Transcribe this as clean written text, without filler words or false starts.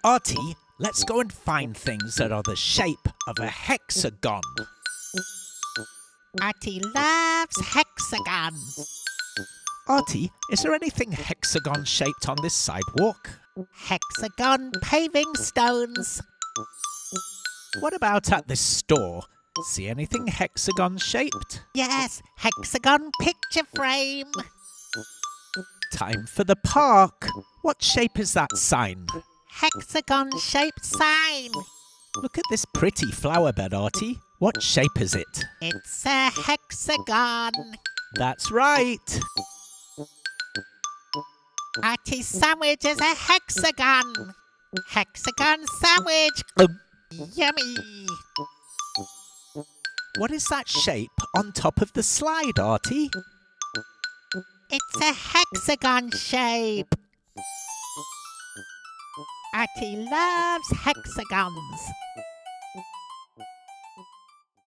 Artie, let's go and find things that are the shape of a hexagon. Artie loves hexagons. Artie, is there anything hexagon-shaped on this sidewalk? Hexagon paving stones. What about at this store? See anything hexagon-shaped? Yes, hexagon picture frame. Time for the park. What shape is that sign? Hexagon shaped sign. Look at this pretty flower bed, Artie. What shape is it? It's a hexagon. That's right. Artie's sandwich is a hexagon. Hexagon sandwich. Yummy. What is that shape on top of the slide, Artie? It's a hexagon shape. Artie loves hexagons.